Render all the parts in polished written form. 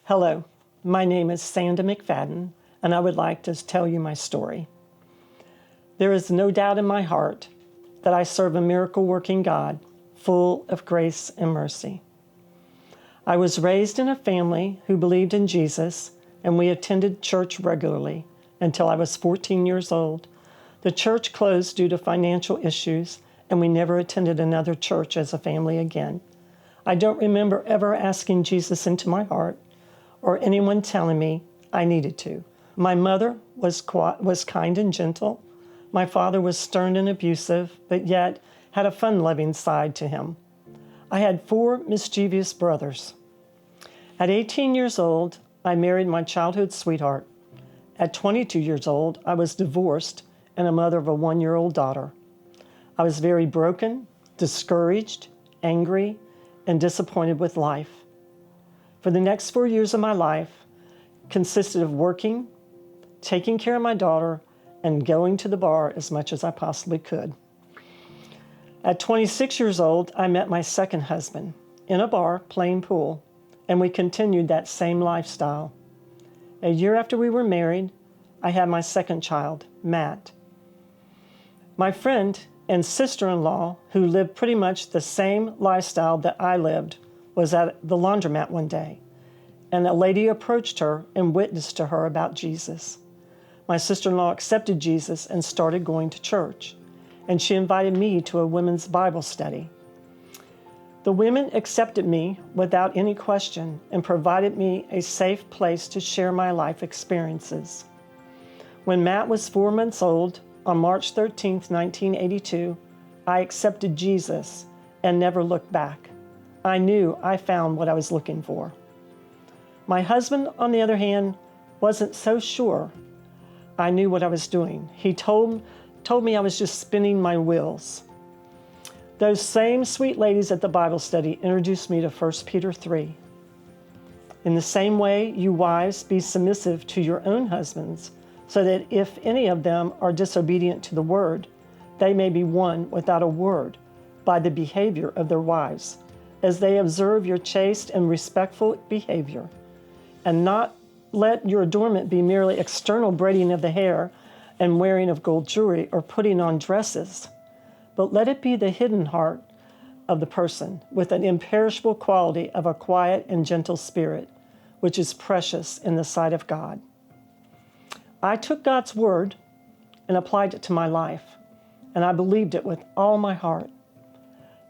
Hello, my name is Sanda McFadden, and I would like to tell you my story. There is no doubt in my heart that I serve a miracle-working God, full of grace and mercy. I was raised in a family who believed in Jesus, and we attended church regularly until I was 14 years old. The church closed due to financial issues, and we never attended another church as a family again. I don't remember ever asking Jesus into my heart or anyone telling me I needed to. My mother was kind and gentle. My father was stern and abusive, but yet had a fun-loving side to him. I had 4 mischievous brothers. At 18 years old, I married my childhood sweetheart. At 22 years old, I was divorced and a mother of a 1-year-old daughter. I was very broken, discouraged, angry, and disappointed with life. For the next 4 years of my life consisted of working, taking care of my daughter, and going to the bar as much as I possibly could. At 26 years old, I met my second husband in a bar playing pool, and we continued that same lifestyle. A year after we were married, I had my second child, Matt. My friend and sister-in-law, who lived pretty much the same lifestyle that I lived, was at the laundromat one day, and a lady approached her and witnessed to her about Jesus. My sister-in-law accepted Jesus and started going to church, and she invited me to a women's Bible study. The women accepted me without any question and provided me a safe place to share my life experiences. When Matt was 4 months old, on March 13, 1982, I accepted Jesus and never looked back. I knew I found what I was looking for. My husband, on the other hand, wasn't so sure I knew what I was doing. He told me I was just spinning my wheels. Those same sweet ladies at the Bible study introduced me to 1 Peter 3. In the same way, you wives, be submissive to your own husbands, so that if any of them are disobedient to the word, they may be won without a word by the behavior of their wives, as they observe your chaste and respectful behavior, and not let your adornment be merely external braiding of the hair and wearing of gold jewelry or putting on dresses, but let it be the hidden heart of the person with an imperishable quality of a quiet and gentle spirit, which is precious in the sight of God. I took God's word and applied it to my life, and I believed it with all my heart.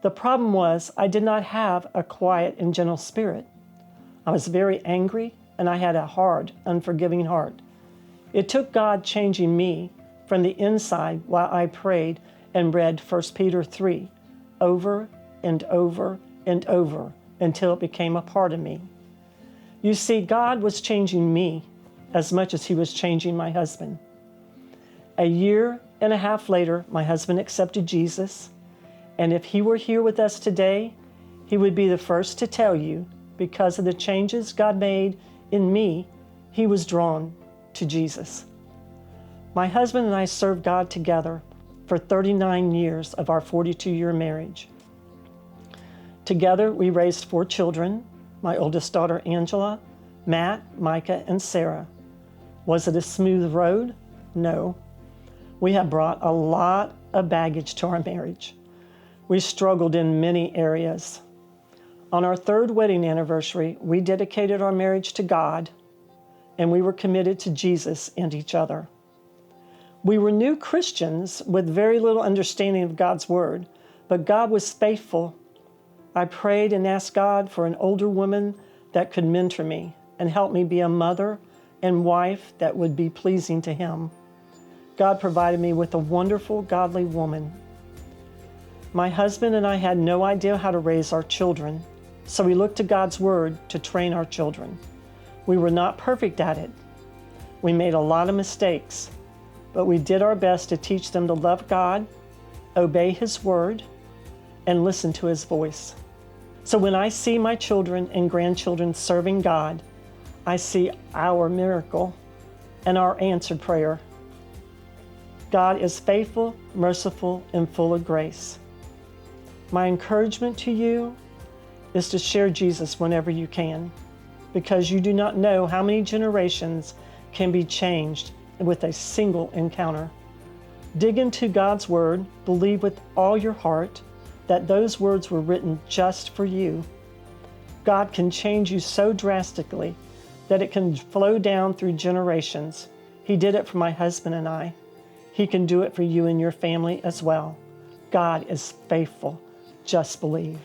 The problem was I did not have a quiet and gentle spirit. I was very angry, and I had a hard, unforgiving heart. It took God changing me from the inside while I prayed and read 1 Peter 3 over and over and over until it became a part of me. You see, God was changing me as much as he was changing my husband. A year and a half later, my husband accepted Jesus, and if he were here with us today, he would be the first to tell you, because of the changes God made in me, he was drawn to Jesus. My husband and I served God together for 39 years of our 42-year marriage. Together, we raised 4 children, my oldest daughter, Angela, Matt, Micah, and Sarah. Was it a smooth road? No. We have brought a lot of baggage to our marriage. We struggled in many areas. On our 3rd wedding anniversary, we dedicated our marriage to God, and we were committed to Jesus and each other. We were new Christians with very little understanding of God's word, but God was faithful. I prayed and asked God for an older woman that could mentor me and help me be a mother and wife that would be pleasing to him. God provided me with a wonderful, godly woman. My husband and I had no idea how to raise our children, so we looked to God's word to train our children. We were not perfect at it. We made a lot of mistakes, but we did our best to teach them to love God, obey his word, and listen to his voice. So when I see my children and grandchildren serving God, I see our miracle and our answered prayer. God is faithful, merciful, and full of grace. My encouragement to you is to share Jesus whenever you can. because you do not know how many generations can be changed with a single encounter. Dig into God's Word, believe with all your heart that those words were written just for you. God can change you so drastically that it can flow down through generations. He did it for my husband and I. He can do it for you and your family as well. God is faithful. Just believe.